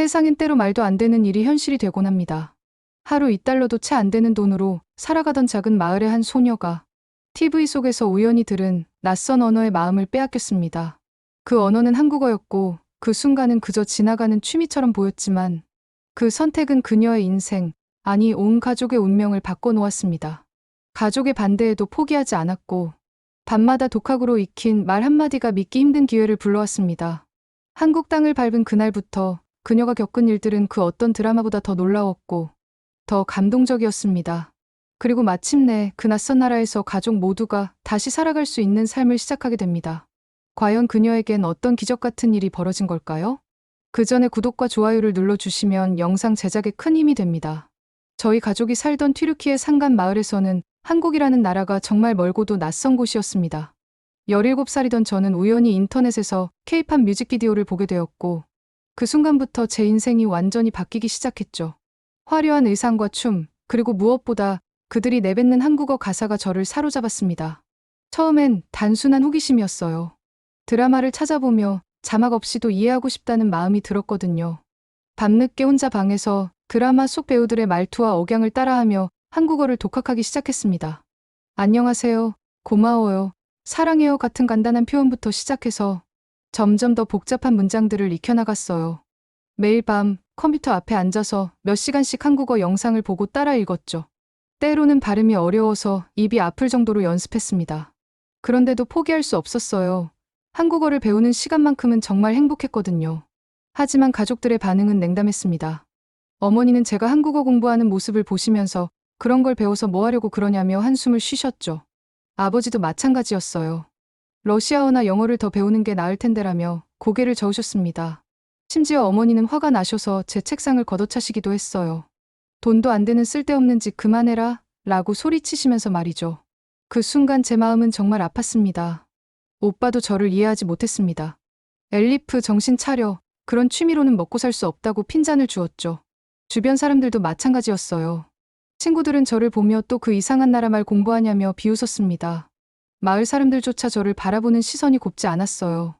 세상엔 때로 말도 안 되는 일이 현실이 되곤 합니다. 하루 2달러도 채 안 되는 돈으로 살아가던 작은 마을의 한 소녀가 TV 속에서 우연히 들은 낯선 언어의 마음을 빼앗겼습니다. 그 언어는 한국어였고 그 순간은 그저 지나가는 취미처럼 보였지만 그 선택은 그녀의 인생, 아니 온 가족의 운명을 바꿔놓았습니다. 가족의 반대에도 포기하지 않았고 밤마다 독학으로 익힌 말 한마디가 믿기 힘든 기회를 불러왔습니다. 한국 땅을 밟은 그날부터 그녀가 겪은 일들은 그 어떤 드라마보다 더 놀라웠고 더 감동적이었습니다. 그리고 마침내 그 낯선 나라에서 가족 모두가 다시 살아갈 수 있는 삶을 시작하게 됩니다. 과연 그녀에겐 어떤 기적 같은 일이 벌어진 걸까요? 그 전에 구독과 좋아요를 눌러주시면 영상 제작에 큰 힘이 됩니다. 저희 가족이 살던 튀르키예 산간 마을에서는 한국이라는 나라가 정말 멀고도 낯선 곳이었습니다. 17살이던 저는 우연히 인터넷에서 K-팝 뮤직비디오를 보게 되었고 그 순간부터 제 인생이 완전히 바뀌기 시작했죠. 화려한 의상과 춤, 그리고 무엇보다 그들이 내뱉는 한국어 가사가 저를 사로잡았습니다. 처음엔 단순한 호기심이었어요. 드라마를 찾아보며 자막 없이도 이해하고 싶다는 마음이 들었거든요. 밤늦게 혼자 방에서 드라마 속 배우들의 말투와 억양을 따라하며 한국어를 독학하기 시작했습니다. 안녕하세요, 고마워요, 사랑해요 같은 간단한 표현부터 시작해서 점점 더 복잡한 문장들을 익혀나갔어요. 매일 밤 컴퓨터 앞에 앉아서 몇 시간씩 한국어 영상을 보고 따라 읽었죠. 때로는 발음이 어려워서 입이 아플 정도로 연습했습니다. 그런데도 포기할 수 없었어요. 한국어를 배우는 시간만큼은 정말 행복했거든요. 하지만 가족들의 반응은 냉담했습니다. 어머니는 제가 한국어 공부하는 모습을 보시면서 그런 걸 배워서 뭐 하려고 그러냐며 한숨을 쉬셨죠. 아버지도 마찬가지였어요. 러시아어나 영어를 더 배우는 게 나을 텐데라며 고개를 저으셨습니다. 심지어 어머니는 화가 나셔서 제 책상을 걷어차시기도 했어요. 돈도 안 되는 쓸데없는 짓 그만해라 라고 소리치시면서 말이죠. 그 순간 제 마음은 정말 아팠습니다. 오빠도 저를 이해하지 못했습니다. 엘리프 정신 차려. 그런 취미로는 먹고 살 수 없다고 핀잔을 주었죠. 주변 사람들도 마찬가지였어요. 친구들은 저를 보며 또 그 이상한 나라 말 공부하냐며 비웃었습니다. 마을 사람들조차 저를 바라보는 시선이 곱지 않았어요.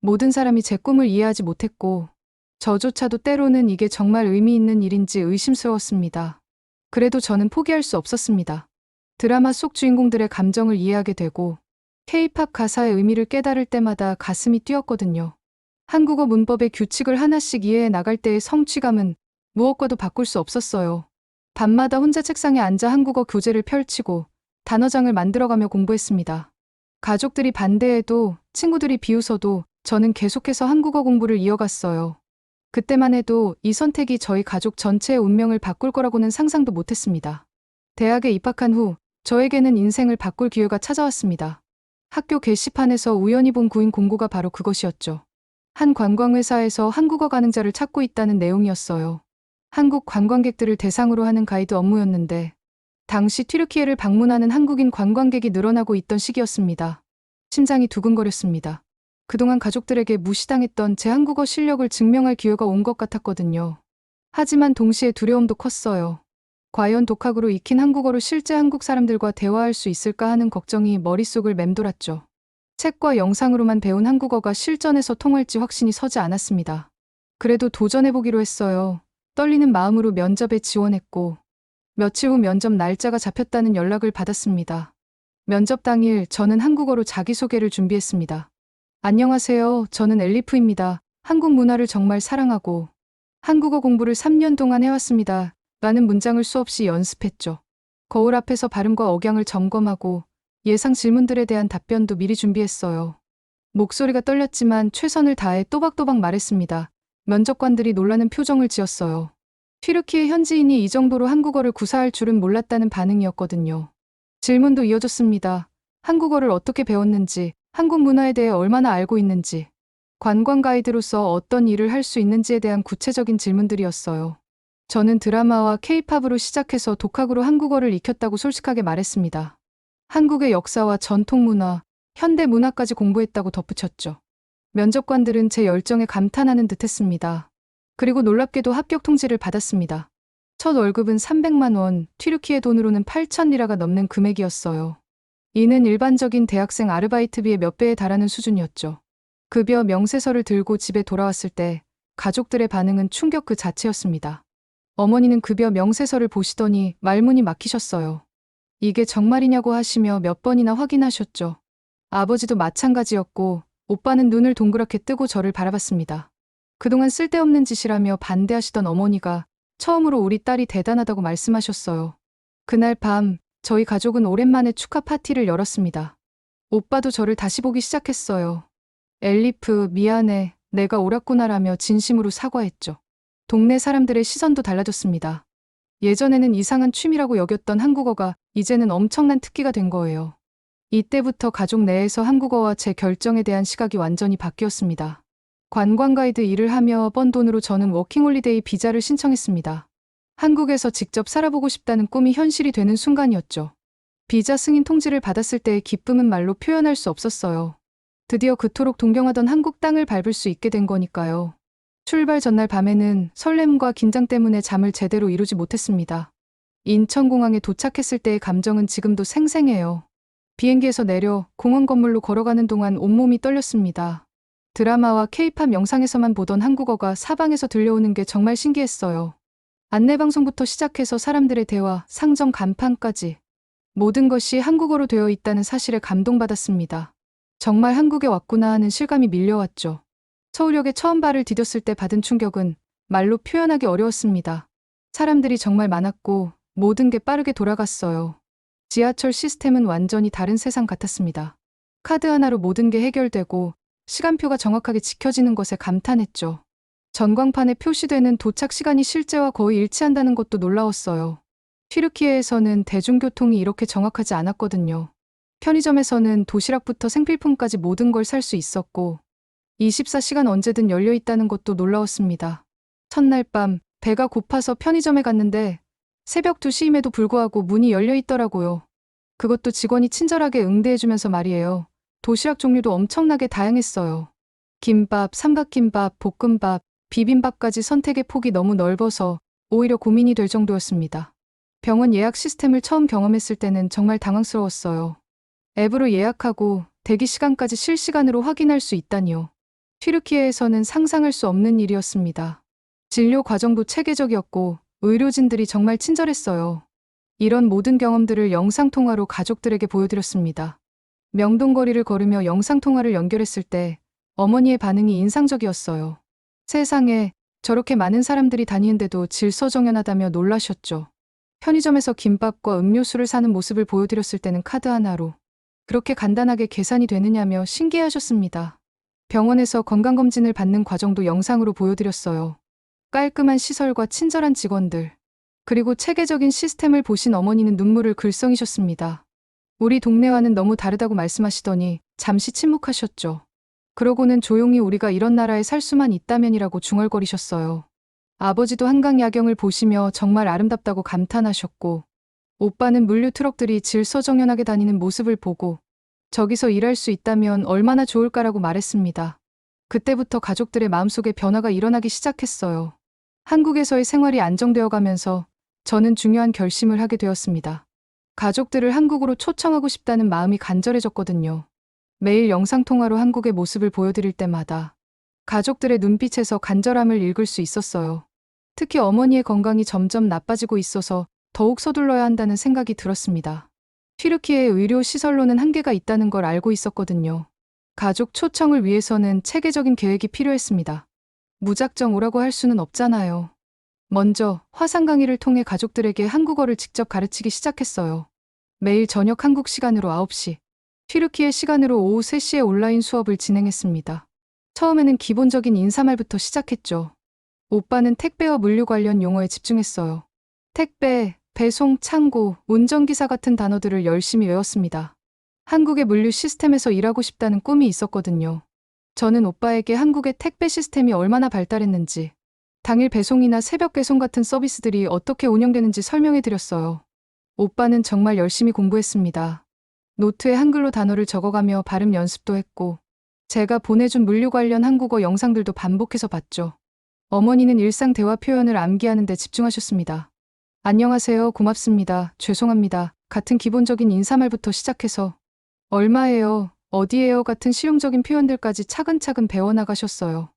모든 사람이 제 꿈을 이해하지 못했고 저조차도 때로는 이게 정말 의미 있는 일인지 의심스러웠습니다. 그래도 저는 포기할 수 없었습니다. 드라마 속 주인공들의 감정을 이해하게 되고 K-팝 가사의 의미를 깨달을 때마다 가슴이 뛰었거든요. 한국어 문법의 규칙을 하나씩 이해해 나갈 때의 성취감은 무엇과도 바꿀 수 없었어요. 밤마다 혼자 책상에 앉아 한국어 교재를 펼치고 단어장을 만들어가며 공부했습니다. 가족들이 반대해도 친구들이 비웃어도 저는 계속해서 한국어 공부를 이어갔어요. 그때만 해도 이 선택이 저희 가족 전체의 운명을 바꿀 거라고는 상상도 못했습니다. 대학에 입학한 후 저에게는 인생을 바꿀 기회가 찾아왔습니다. 학교 게시판에서 우연히 본 구인 공고가 바로 그것이었죠. 한 관광회사에서 한국어 가능자를 찾고 있다는 내용이었어요. 한국 관광객들을 대상으로 하는 가이드 업무였는데 당시 튀르키예를 방문하는 한국인 관광객이 늘어나고 있던 시기였습니다. 심장이 두근거렸습니다. 그동안 가족들에게 무시당했던 제 한국어 실력을 증명할 기회가 온 것 같았거든요. 하지만 동시에 두려움도 컸어요. 과연 독학으로 익힌 한국어로 실제 한국 사람들과 대화할 수 있을까 하는 걱정이 머릿속을 맴돌았죠. 책과 영상으로만 배운 한국어가 실전에서 통할지 확신이 서지 않았습니다. 그래도 도전해보기로 했어요. 떨리는 마음으로 면접에 지원했고 며칠 후 면접 날짜가 잡혔다는 연락을 받았습니다. 면접 당일 저는 한국어로 자기소개를 준비했습니다. 안녕하세요. 저는 엘리프입니다. 한국 문화를 정말 사랑하고 한국어 공부를 3년 동안 해왔습니다. 라는 문장을 수없이 연습했죠. 거울 앞에서 발음과 억양을 점검하고 예상 질문들에 대한 답변도 미리 준비했어요. 목소리가 떨렸지만 최선을 다해 또박또박 말했습니다. 면접관들이 놀라는 표정을 지었어요. 튀르키예 현지인이 이 정도로 한국어를 구사할 줄은 몰랐다는 반응이었거든요. 질문도 이어졌습니다. 한국어를 어떻게 배웠는지, 한국 문화에 대해 얼마나 알고 있는지, 관광 가이드로서 어떤 일을 할 수 있는지에 대한 구체적인 질문들이었어요. 저는 드라마와 K-팝으로 시작해서 독학으로 한국어를 익혔다고 솔직하게 말했습니다. 한국의 역사와 전통 문화, 현대 문화까지 공부했다고 덧붙였죠. 면접관들은 제 열정에 감탄하는 듯 했습니다. 그리고 놀랍게도 합격 통지를 받았습니다. 첫 월급은 300만 원, 튀르키예 돈으로는 8천 리라가 넘는 금액이었어요. 이는 일반적인 대학생 아르바이트비의 몇 배에 달하는 수준이었죠. 급여 명세서를 들고 집에 돌아왔을 때 가족들의 반응은 충격 그 자체였습니다. 어머니는 급여 명세서를 보시더니 말문이 막히셨어요. 이게 정말이냐고 하시며 몇 번이나 확인하셨죠. 아버지도 마찬가지였고 오빠는 눈을 동그랗게 뜨고 저를 바라봤습니다. 그동안 쓸데없는 짓이라며 반대하시던 어머니가 처음으로 우리 딸이 대단하다고 말씀하셨어요. 그날 밤 저희 가족은 오랜만에 축하 파티를 열었습니다. 오빠도 저를 다시 보기 시작했어요. 엘리프, 미안해. 내가 옳았구나라며 진심으로 사과했죠. 동네 사람들의 시선도 달라졌습니다. 예전에는 이상한 취미라고 여겼던 한국어가 이제는 엄청난 특기가 된 거예요. 이때부터 가족 내에서 한국어와 제 결정에 대한 시각이 완전히 바뀌었습니다. 관광 가이드 일을 하며 번 돈으로 저는 워킹홀리데이 비자를 신청했습니다. 한국에서 직접 살아보고 싶다는 꿈이 현실이 되는 순간이었죠. 비자 승인 통지를 받았을 때의 기쁨은 말로 표현할 수 없었어요. 드디어 그토록 동경하던 한국 땅을 밟을 수 있게 된 거니까요. 출발 전날 밤에는 설렘과 긴장 때문에 잠을 제대로 이루지 못했습니다. 인천공항에 도착했을 때의 감정은 지금도 생생해요. 비행기에서 내려 공항 건물로 걸어가는 동안 온몸이 떨렸습니다. 드라마와 케이팝 영상에서만 보던 한국어가 사방에서 들려오는 게 정말 신기했어요. 안내방송부터 시작해서 사람들의 대화, 상점 간판까지 모든 것이 한국어로 되어 있다는 사실에 감동받았습니다. 정말 한국에 왔구나 하는 실감이 밀려왔죠. 서울역에 처음 발을 디뎠을 때 받은 충격은 말로 표현하기 어려웠습니다. 사람들이 정말 많았고 모든 게 빠르게 돌아갔어요. 지하철 시스템은 완전히 다른 세상 같았습니다. 카드 하나로 모든 게 해결되고 시간표가 정확하게 지켜지는 것에 감탄했죠. 전광판에 표시되는 도착 시간이 실제와 거의 일치한다는 것도 놀라웠어요. 튀르키예에서는 대중교통이 이렇게 정확하지 않았거든요. 편의점에서는 도시락부터 생필품까지 모든 걸 살 수 있었고 24시간 언제든 열려 있다는 것도 놀라웠습니다. 첫날 밤 배가 고파서 편의점에 갔는데 새벽 2시임에도 불구하고 문이 열려 있더라고요. 그것도 직원이 친절하게 응대해주면서 말이에요. 도시락 종류도 엄청나게 다양했어요. 김밥, 삼각김밥, 볶음밥, 비빔밥까지 선택의 폭이 너무 넓어서 오히려 고민이 될 정도였습니다. 병원 예약 시스템을 처음 경험했을 때는 정말 당황스러웠어요. 앱으로 예약하고 대기 시간까지 실시간으로 확인할 수 있다니요. 튀르키예에서는 상상할 수 없는 일이었습니다. 진료 과정도 체계적이었고 의료진들이 정말 친절했어요. 이런 모든 경험들을 영상통화로 가족들에게 보여드렸습니다. 명동거리를 걸으며 영상통화를 연결했을 때 어머니의 반응이 인상적이었어요. 세상에 저렇게 많은 사람들이 다니는데도 질서정연하다며 놀라셨죠. 편의점에서 김밥과 음료수를 사는 모습을 보여드렸을 때는 카드 하나로 그렇게 간단하게 계산이 되느냐며 신기해하셨습니다. 병원에서 건강검진을 받는 과정도 영상으로 보여드렸어요. 깔끔한 시설과 친절한 직원들, 그리고 체계적인 시스템을 보신 어머니는 눈물을 글썽이셨습니다. 우리 동네와는 너무 다르다고 말씀하시더니 잠시 침묵하셨죠. 그러고는 조용히 우리가 이런 나라에 살 수만 있다면이라고 중얼거리셨어요. 아버지도 한강 야경을 보시며 정말 아름답다고 감탄하셨고 오빠는 물류 트럭들이 질서정연하게 다니는 모습을 보고 저기서 일할 수 있다면 얼마나 좋을까라고 말했습니다. 그때부터 가족들의 마음속에 변화가 일어나기 시작했어요. 한국에서의 생활이 안정되어 가면서 저는 중요한 결심을 하게 되었습니다. 가족들을 한국으로 초청하고 싶다는 마음이 간절해졌거든요. 매일 영상통화로 한국의 모습을 보여드릴 때마다 가족들의 눈빛에서 간절함을 읽을 수 있었어요. 특히 어머니의 건강이 점점 나빠지고 있어서 더욱 서둘러야 한다는 생각이 들었습니다. 튀르키예의 의료시설로는 한계가 있다는 걸 알고 있었거든요. 가족 초청을 위해서는 체계적인 계획이 필요했습니다. 무작정 오라고 할 수는 없잖아요. 먼저 화상 강의를 통해 가족들에게 한국어를 직접 가르치기 시작했어요. 매일 저녁 한국 시간으로 9시, 튀르키예 시간으로 오후 3시에 온라인 수업을 진행했습니다. 처음에는 기본적인 인사말부터 시작했죠. 오빠는 택배와 물류 관련 용어에 집중했어요. 택배, 배송, 창고, 운전기사 같은 단어들을 열심히 외웠습니다. 한국의 물류 시스템에서 일하고 싶다는 꿈이 있었거든요. 저는 오빠에게 한국의 택배 시스템이 얼마나 발달했는지, 당일 배송이나 새벽 배송 같은 서비스들이 어떻게 운영되는지 설명해 드렸어요. 오빠는 정말 열심히 공부했습니다. 노트에 한글로 단어를 적어가며 발음 연습도 했고, 제가 보내준 물류 관련 한국어 영상들도 반복해서 봤죠. 어머니는 일상 대화 표현을 암기하는 데 집중하셨습니다. 안녕하세요, 고맙습니다, 죄송합니다 같은 기본적인 인사말부터 시작해서 얼마예요, 어디예요 같은 실용적인 표현들까지 차근차근 배워나가셨어요.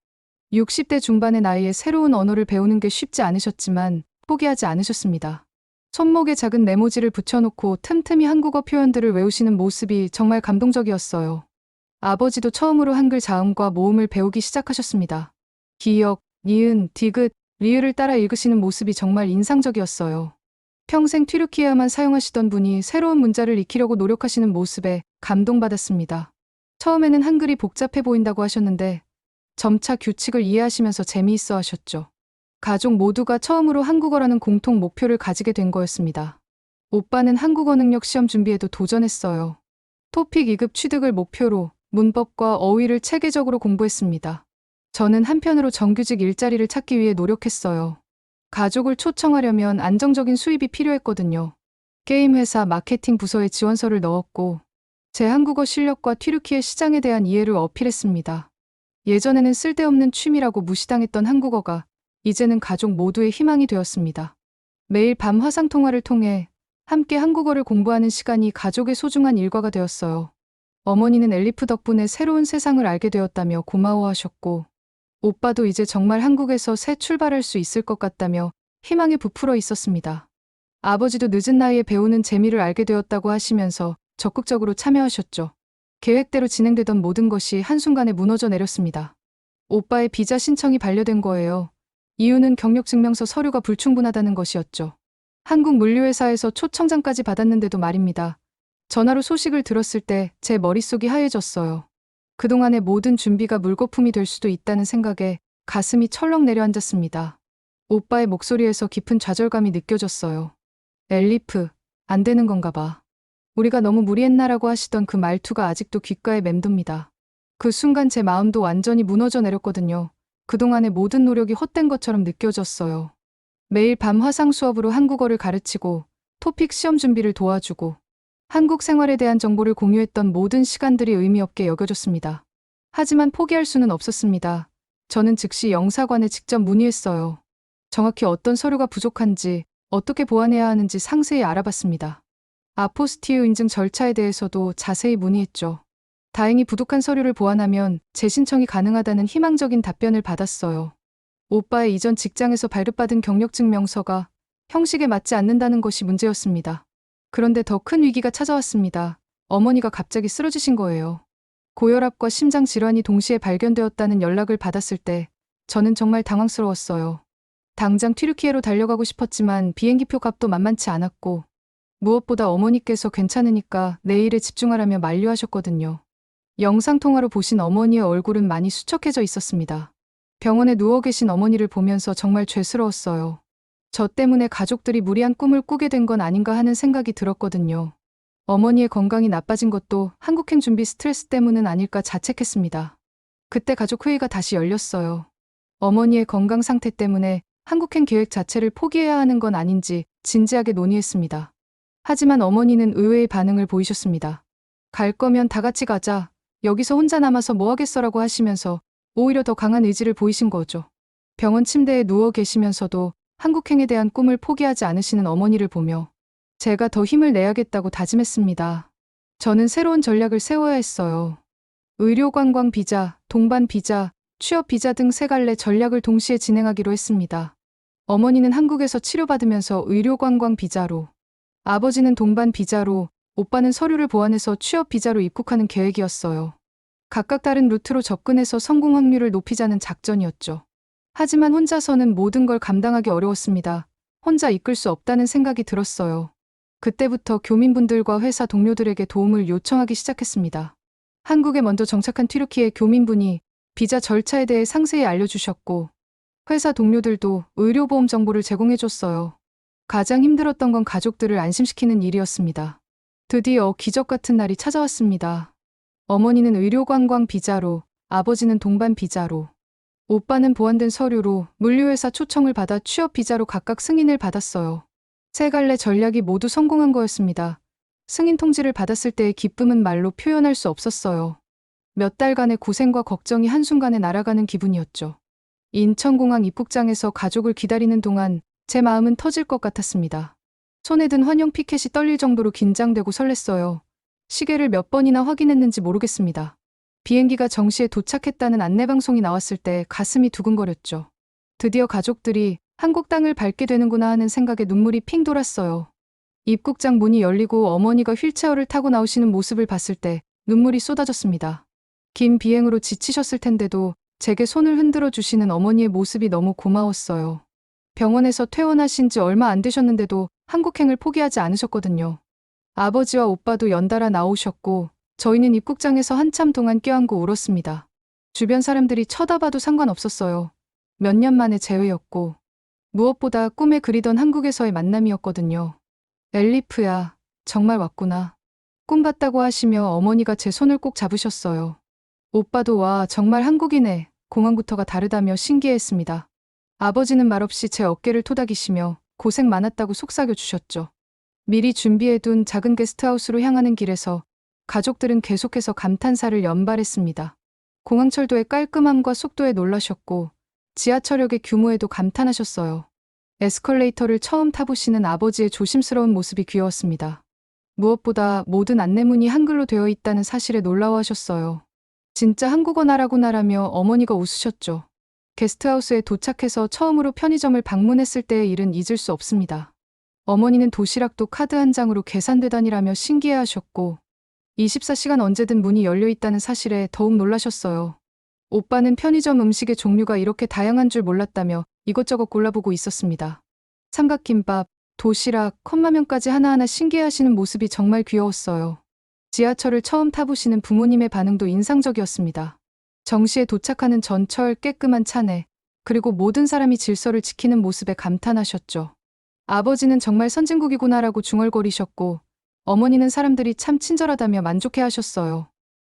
60대 중반의 나이에 새로운 언어를 배우는 게 쉽지 않으셨지만 포기하지 않으셨습니다. 손목에 작은 메모지를 붙여놓고 틈틈이 한국어 표현들을 외우시는 모습이 정말 감동적이었어요. 아버지도 처음으로 한글 자음과 모음을 배우기 시작하셨습니다. 기역, 니은, 디귿, 리을을 따라 읽으시는 모습이 정말 인상적이었어요. 평생 튀르키예어만 사용하시던 분이 새로운 문자를 익히려고 노력하시는 모습에 감동받았습니다. 처음에는 한글이 복잡해 보인다고 하셨는데 점차 규칙을 이해하시면서 재미있어 하셨죠. 가족 모두가 처음으로 한국어라는 공통 목표를 가지게 된 거였습니다. 오빠는 한국어 능력 시험 준비에도 도전했어요. 토픽 2급 취득을 목표로 문법과 어휘를 체계적으로 공부했습니다. 저는 한편으로 정규직 일자리를 찾기 위해 노력했어요. 가족을 초청하려면 안정적인 수입이 필요했거든요. 게임 회사 마케팅 부서에 지원서를 넣었고 제 한국어 실력과 튀르키예 시장에 대한 이해를 어필했습니다. 예전에는 쓸데없는 취미라고 무시당했던 한국어가 이제는 가족 모두의 희망이 되었습니다. 매일 밤 화상통화를 통해 함께 한국어를 공부하는 시간이 가족의 소중한 일과가 되었어요. 어머니는 엘리프 덕분에 새로운 세상을 알게 되었다며 고마워하셨고 오빠도 이제 정말 한국에서 새 출발할 수 있을 것 같다며 희망에 부풀어 있었습니다. 아버지도 늦은 나이에 배우는 재미를 알게 되었다고 하시면서 적극적으로 참여하셨죠. 계획대로 진행되던 모든 것이 한순간에 무너져 내렸습니다. 오빠의 비자 신청이 반려된 거예요. 이유는 경력증명서 서류가 불충분하다는 것이었죠. 한국 물류회사에서 초청장까지 받았는데도 말입니다. 전화로 소식을 들었을 때 제 머릿속이 하얘졌어요. 그동안의 모든 준비가 물거품이 될 수도 있다는 생각에 가슴이 철렁 내려앉았습니다. 오빠의 목소리에서 깊은 좌절감이 느껴졌어요. 엘리프, 안 되는 건가 봐. 우리가 너무 무리했나라고 하시던 그 말투가 아직도 귓가에 맴돕니다. 그 순간 제 마음도 완전히 무너져 내렸거든요. 그동안의 모든 노력이 헛된 것처럼 느껴졌어요. 매일 밤 화상 수업으로 한국어를 가르치고 토픽 시험 준비를 도와주고 한국 생활에 대한 정보를 공유했던 모든 시간들이 의미 없게 여겨졌습니다. 하지만 포기할 수는 없었습니다. 저는 즉시 영사관에 직접 문의했어요. 정확히 어떤 서류가 부족한지, 어떻게 보완해야 하는지 상세히 알아봤습니다. 아포스티유 인증 절차에 대해서도 자세히 문의했죠. 다행히 부족한 서류를 보완하면 재신청이 가능하다는 희망적인 답변을 받았어요. 오빠의 이전 직장에서 발급받은 경력증명서가 형식에 맞지 않는다는 것이 문제였습니다. 그런데 더 큰 위기가 찾아왔습니다. 어머니가 갑자기 쓰러지신 거예요. 고혈압과 심장 질환이 동시에 발견되었다는 연락을 받았을 때 저는 정말 당황스러웠어요. 당장 튀르키예로 달려가고 싶었지만 비행기표 값도 만만치 않았고 무엇보다 어머니께서 괜찮으니까 내 일에 집중하라며 만류하셨거든요. 영상통화로 보신 어머니의 얼굴은 많이 수척해져 있었습니다. 병원에 누워 계신 어머니를 보면서 정말 죄스러웠어요. 저 때문에 가족들이 무리한 꿈을 꾸게 된 건 아닌가 하는 생각이 들었거든요. 어머니의 건강이 나빠진 것도 한국행 준비 스트레스 때문은 아닐까 자책했습니다. 그때 가족회의가 다시 열렸어요. 어머니의 건강 상태 때문에 한국행 계획 자체를 포기해야 하는 건 아닌지 진지하게 논의했습니다. 하지만 어머니는 의외의 반응을 보이셨습니다. 갈 거면 다 같이 가자. 여기서 혼자 남아서 뭐 하겠어라고 하시면서 오히려 더 강한 의지를 보이신 거죠. 병원 침대에 누워 계시면서도 한국행에 대한 꿈을 포기하지 않으시는 어머니를 보며 제가 더 힘을 내야겠다고 다짐했습니다. 저는 새로운 전략을 세워야 했어요. 의료관광 비자, 동반 비자, 취업 비자 등 세 갈래 전략을 동시에 진행하기로 했습니다. 어머니는 한국에서 치료받으면서 의료관광 비자로, 아버지는 동반 비자로, 오빠는 서류를 보완해서 취업 비자로 입국하는 계획이었어요. 각각 다른 루트로 접근해서 성공 확률을 높이자는 작전이었죠. 하지만 혼자서는 모든 걸 감당하기 어려웠습니다. 혼자 이끌 수 없다는 생각이 들었어요. 그때부터 교민분들과 회사 동료들에게 도움을 요청하기 시작했습니다. 한국에 먼저 정착한 튀르키예 교민분이 비자 절차에 대해 상세히 알려주셨고 회사 동료들도 의료보험 정보를 제공해줬어요. 가장 힘들었던 건 가족들을 안심시키는 일이었습니다. 드디어 기적 같은 날이 찾아왔습니다. 어머니는 의료관광 비자로, 아버지는 동반 비자로, 오빠는 보완된 서류로 물류회사 초청을 받아 취업 비자로 각각 승인을 받았어요. 세 갈래 전략이 모두 성공한 거였습니다. 승인 통지를 받았을 때의 기쁨은 말로 표현할 수 없었어요. 몇 달간의 고생과 걱정이 한순간에 날아가는 기분이었죠. 인천공항 입국장에서 가족을 기다리는 동안 제 마음은 터질 것 같았습니다. 손에 든 환영 피켓이 떨릴 정도로 긴장되고 설렜어요. 시계를 몇 번이나 확인했는지 모르겠습니다. 비행기가 정시에 도착했다는 안내방송이 나왔을 때 가슴이 두근거렸죠. 드디어 가족들이 한국 땅을 밟게 되는구나 하는 생각에 눈물이 핑 돌았어요. 입국장 문이 열리고 어머니가 휠체어를 타고 나오시는 모습을 봤을 때 눈물이 쏟아졌습니다. 긴 비행으로 지치셨을 텐데도 제게 손을 흔들어 주시는 어머니의 모습이 너무 고마웠어요. 병원에서 퇴원하신 지 얼마 안 되셨는데도 한국행을 포기하지 않으셨거든요. 아버지와 오빠도 연달아 나오셨고 저희는 입국장에서 한참 동안 껴안고 울었습니다. 주변 사람들이 쳐다봐도 상관없었어요. 몇 년 만에 재회였고 무엇보다 꿈에 그리던 한국에서의 만남이었거든요. 엘리프야, 정말 왔구나. 꿈 봤다고 하시며 어머니가 제 손을 꼭 잡으셨어요. 오빠도 와, 정말 한국이네. 공항부터가 다르다며 신기해했습니다. 아버지는 말없이 제 어깨를 토닥이시며 고생 많았다고 속삭여 주셨죠. 미리 준비해둔 작은 게스트하우스로 향하는 길에서 가족들은 계속해서 감탄사를 연발했습니다. 공항철도의 깔끔함과 속도에 놀라셨고 지하철역의 규모에도 감탄하셨어요. 에스컬레이터를 처음 타보시는 아버지의 조심스러운 모습이 귀여웠습니다. 무엇보다 모든 안내문이 한글로 되어 있다는 사실에 놀라워하셨어요. 진짜 한국어 나라구나라며 어머니가 웃으셨죠. 게스트하우스에 도착해서 처음으로 편의점을 방문했을 때의 일은 잊을 수 없습니다. 어머니는 도시락도 카드 한 장으로 계산되다니라며 신기해하셨고 24시간 언제든 문이 열려 있다는 사실에 더욱 놀라셨어요. 오빠는 편의점 음식의 종류가 이렇게 다양한 줄 몰랐다며 이것저것 골라보고 있었습니다. 삼각김밥, 도시락, 컵라면까지 하나하나 신기해하시는 모습이 정말 귀여웠어요. 지하철을 처음 타보시는 부모님의 반응도 인상적이었습니다. 정시에 도착하는 전철 깨끗한 차내, 그리고 모든 사람이 질서를 지키는 모습에 감탄하셨죠. 아버지는 정말 선진국이구나라고 중얼거리셨고 어머니는 사람들이 참 친절하다며 만족해하셨어요.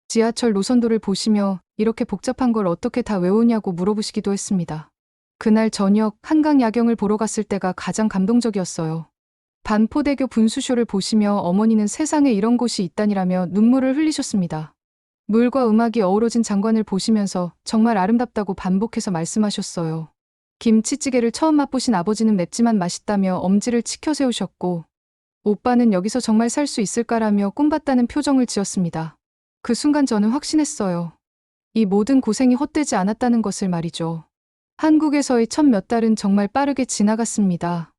지하철 노선도를 보시며 이렇게 복잡한 걸 어떻게 다 외우냐고 물어보시기도 했습니다. 그날 저녁 한강 야경을 보러 갔을 때가 가장 감동적이었어요. 반포대교 분수쇼를 보시며 어머니는 세상에 이런 곳이 있다니라며 눈물을 흘리셨습니다. 물과 음악이 어우러진 장관을 보시면서 정말 아름답다고 반복해서 말씀하셨어요. 김치찌개를 처음 맛보신 아버지는 맵지만 맛있다며 엄지를 치켜 세우셨고 오빠는 여기서 정말 살 수 있을까라며 꿈봤다는 표정을 지었습니다. 그 순간 저는 확신했어요. 이 모든 고생이 헛되지 않았다는 것을 말이죠. 한국에서의 첫 몇 달은 정말 빠르게 지나갔습니다.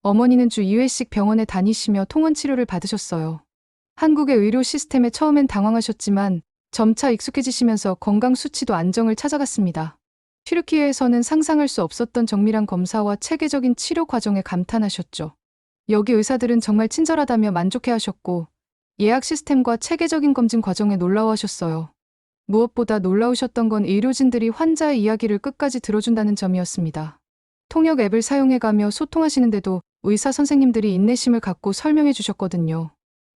어머니는 주 2회씩 병원에 다니시며 통원 치료를 받으셨어요. 한국의 의료 시스템에 처음엔 당황하셨지만 점차 익숙해지시면서 건강 수치도 안정을 찾아갔습니다. 튀르키예에서는 상상할 수 없었던 정밀한 검사와 체계적인 치료 과정에 감탄하셨죠. 여기 의사들은 정말 친절하다며 만족해하셨고 예약 시스템과 체계적인 검진 과정에 놀라워하셨어요. 무엇보다 놀라우셨던 건 의료진들이 환자의 이야기를 끝까지 들어준다는 점이었습니다. 통역 앱을 사용해가며 소통하시는데도 의사 선생님들이 인내심을 갖고 설명해 주셨거든요.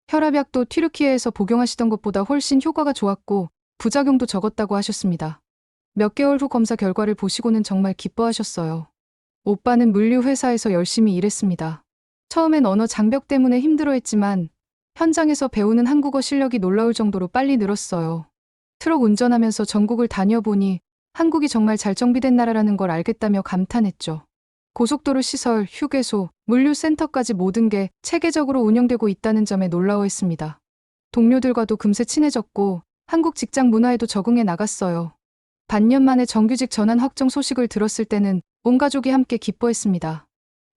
혈압약도 튀르키예에서 복용하시던 것보다 훨씬 효과가 좋았고 부작용도 적었다고 하셨습니다. 몇 개월 후 검사 결과를 보시고는 정말 기뻐하셨어요. 오빠는 물류회사에서 열심히 일했습니다. 처음엔 언어 장벽 때문에 힘들어했지만 현장에서 배우는 한국어 실력이 놀라울 정도로 빨리 늘었어요. 트럭 운전하면서 전국을 다녀보니 한국이 정말 잘 정비된 나라라는 걸 알겠다며 감탄했죠. 고속도로 시설, 휴게소, 물류센터까지 모든 게 체계적으로 운영되고 있다는 점에 놀라워했습니다. 동료들과도 금세 친해졌고 한국 직장 문화에도 적응해 나갔어요. 반년 만에 정규직 전환 확정 소식을 들었을 때는 온 가족이 함께 기뻐했습니다.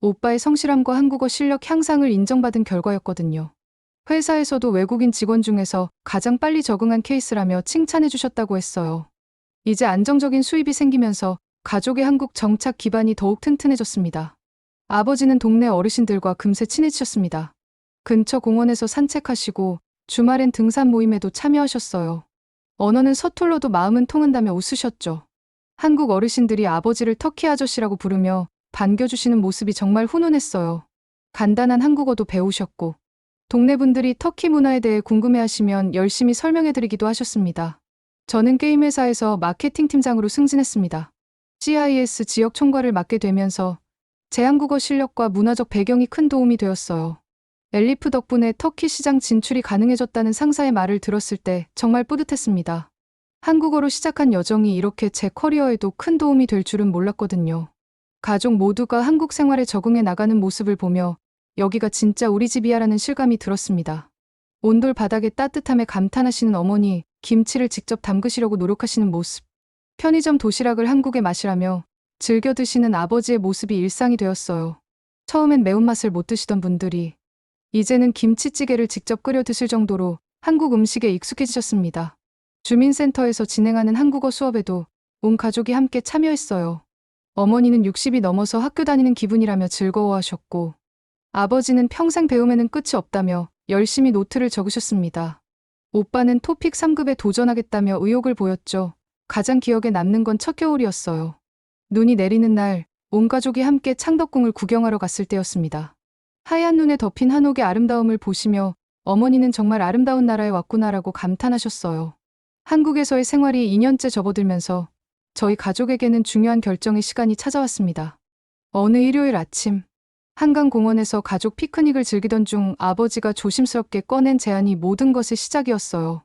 오빠의 성실함과 한국어 실력 향상을 인정받은 결과였거든요. 회사에서도 외국인 직원 중에서 가장 빨리 적응한 케이스라며 칭찬해 주셨다고 했어요. 이제 안정적인 수입이 생기면서 가족의 한국 정착 기반이 더욱 튼튼해졌습니다. 아버지는 동네 어르신들과 금세 친해지셨습니다. 근처 공원에서 산책하시고 주말엔 등산 모임에도 참여하셨어요. 언어는 서툴러도 마음은 통한다며 웃으셨죠. 한국 어르신들이 아버지를 터키 아저씨라고 부르며 반겨주시는 모습이 정말 훈훈했어요. 간단한 한국어도 배우셨고 동네 분들이 터키 문화에 대해 궁금해하시면 열심히 설명해드리기도 하셨습니다. 저는 게임 회사에서 마케팅 팀장으로 승진했습니다. CIS 지역 총괄을 맡게 되면서 제 한국어 실력과 문화적 배경이 큰 도움이 되었어요. 엘리프 덕분에 터키 시장 진출이 가능해졌다는 상사의 말을 들었을 때 정말 뿌듯했습니다. 한국어로 시작한 여정이 이렇게 제 커리어에도 큰 도움이 될 줄은 몰랐거든요. 가족 모두가 한국 생활에 적응해 나가는 모습을 보며 여기가 진짜 우리 집이야라는 실감이 들었습니다. 온돌 바닥의 따뜻함에 감탄하시는 어머니, 김치를 직접 담그시려고 노력하시는 모습, 편의점 도시락을 한국의 맛이라며 즐겨 드시는 아버지의 모습이 일상이 되었어요. 처음엔 매운맛을 못 드시던 분들이 이제는 김치찌개를 직접 끓여 드실 정도로 한국 음식에 익숙해지셨습니다. 주민센터에서 진행하는 한국어 수업에도 온 가족이 함께 참여했어요. 어머니는 60이 넘어서 학교 다니는 기분이라며 즐거워하셨고, 아버지는 평생 배움에는 끝이 없다며 열심히 노트를 적으셨습니다. 오빠는 토픽 3급에 도전하겠다며 의욕을 보였죠. 가장 기억에 남는 건 첫 겨울이었어요. 눈이 내리는 날, 온 가족이 함께 창덕궁을 구경하러 갔을 때였습니다. 하얀 눈에 덮인 한옥의 아름다움을 보시며 어머니는 정말 아름다운 나라에 왔구나라고 감탄하셨어요. 한국에서의 생활이 2년째 접어들면서 저희 가족에게는 중요한 결정의 시간이 찾아왔습니다. 어느 일요일 아침, 한강공원에서 가족 피크닉을 즐기던 중 아버지가 조심스럽게 꺼낸 제안이 모든 것의 시작이었어요.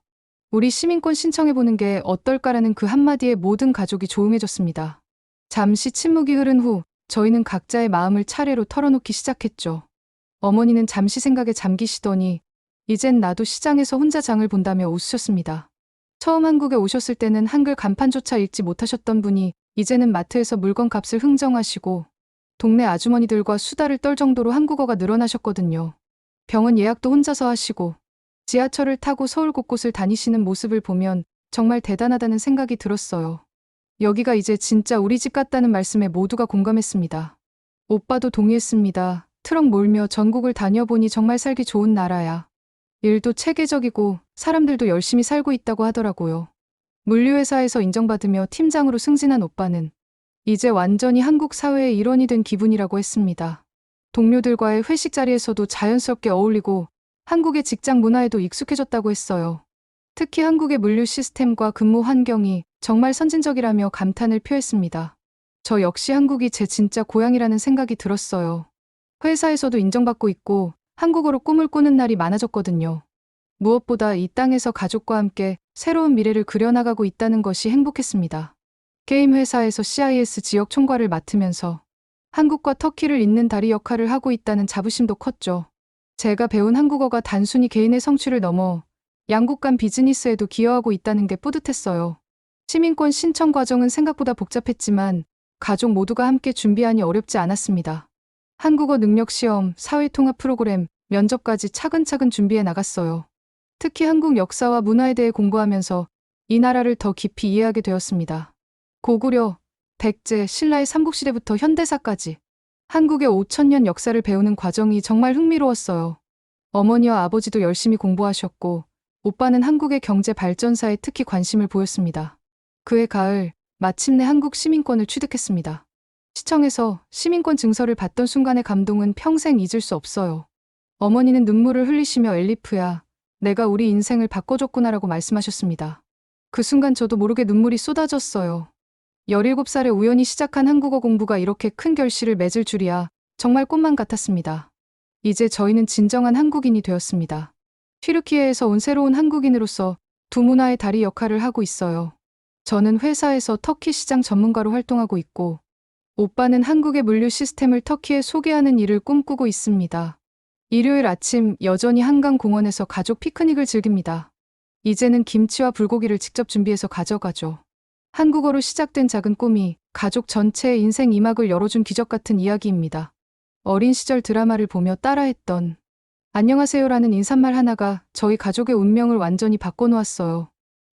우리 시민권 신청해보는 게 어떨까라는 그 한마디에 모든 가족이 조용해졌습니다. 잠시 침묵이 흐른 후 저희는 각자의 마음을 차례로 털어놓기 시작했죠. 어머니는 잠시 생각에 잠기시더니 이젠 나도 시장에서 혼자 장을 본다며 웃으셨습니다. 처음 한국에 오셨을 때는 한글 간판조차 읽지 못하셨던 분이 이제는 마트에서 물건값을 흥정하시고 동네 아주머니들과 수다를 떨 정도로 한국어가 늘어나셨거든요. 병원 예약도 혼자서 하시고 지하철을 타고 서울 곳곳을 다니시는 모습을 보면 정말 대단하다는 생각이 들었어요. 여기가 이제 진짜 우리 집 같다는 말씀에 모두가 공감했습니다. 오빠도 동의했습니다. 트럭 몰며 전국을 다녀보니 정말 살기 좋은 나라야. 일도 체계적이고 사람들도 열심히 살고 있다고 하더라고요. 물류회사에서 인정받으며 팀장으로 승진한 오빠는 이제 완전히 한국 사회의 일원이 된 기분이라고 했습니다. 동료들과의 회식 자리에서도 자연스럽게 어울리고 한국의 직장 문화에도 익숙해졌다고 했어요. 특히 한국의 물류 시스템과 근무 환경이 정말 선진적이라며 감탄을 표했습니다. 저 역시 한국이 제 진짜 고향이라는 생각이 들었어요. 회사에서도 인정받고 있고 한국어로 꿈을 꾸는 날이 많아졌거든요. 무엇보다 이 땅에서 가족과 함께 새로운 미래를 그려나가고 있다는 것이 행복했습니다. 게임 회사에서 CIS 지역 총괄을 맡으면서 한국과 터키를 잇는 다리 역할을 하고 있다는 자부심도 컸죠. 제가 배운 한국어가 단순히 개인의 성취를 넘어 양국 간 비즈니스에도 기여하고 있다는 게 뿌듯했어요. 시민권 신청 과정은 생각보다 복잡했지만 가족 모두가 함께 준비하니 어렵지 않았습니다. 한국어 능력 시험, 사회통합 프로그램, 면접까지 차근차근 준비해 나갔어요. 특히 한국 역사와 문화에 대해 공부하면서 이 나라를 더 깊이 이해하게 되었습니다. 고구려, 백제, 신라의 삼국시대부터 현대사까지 한국의 5,000년 역사를 배우는 과정이 정말 흥미로웠어요. 어머니와 아버지도 열심히 공부하셨고 오빠는 한국의 경제 발전사에 특히 관심을 보였습니다. 그해 가을, 마침내 한국 시민권을 취득했습니다. 시청에서 시민권 증서를 받던 순간의 감동은 평생 잊을 수 없어요. 어머니는 눈물을 흘리시며 엘리프야, 내가 우리 인생을 바꿔줬구나라고 말씀하셨습니다. 그 순간 저도 모르게 눈물이 쏟아졌어요. 17살에 우연히 시작한 한국어 공부가 이렇게 큰 결실을 맺을 줄이야 정말 꿈만 같았습니다. 이제 저희는 진정한 한국인이 되었습니다. 튀르키예에서 온 새로운 한국인으로서 두 문화의 다리 역할을 하고 있어요. 저는 회사에서 터키 시장 전문가로 활동하고 있고 오빠는 한국의 물류 시스템을 터키에 소개하는 일을 꿈꾸고 있습니다. 일요일 아침 여전히 한강공원에서 가족 피크닉을 즐깁니다. 이제는 김치와 불고기를 직접 준비해서 가져가죠. 한국어로 시작된 작은 꿈이 가족 전체의 인생 2막을 열어준 기적 같은 이야기입니다. 어린 시절 드라마를 보며 따라했던 안녕하세요라는 인사말 하나가 저희 가족의 운명을 완전히 바꿔놓았어요.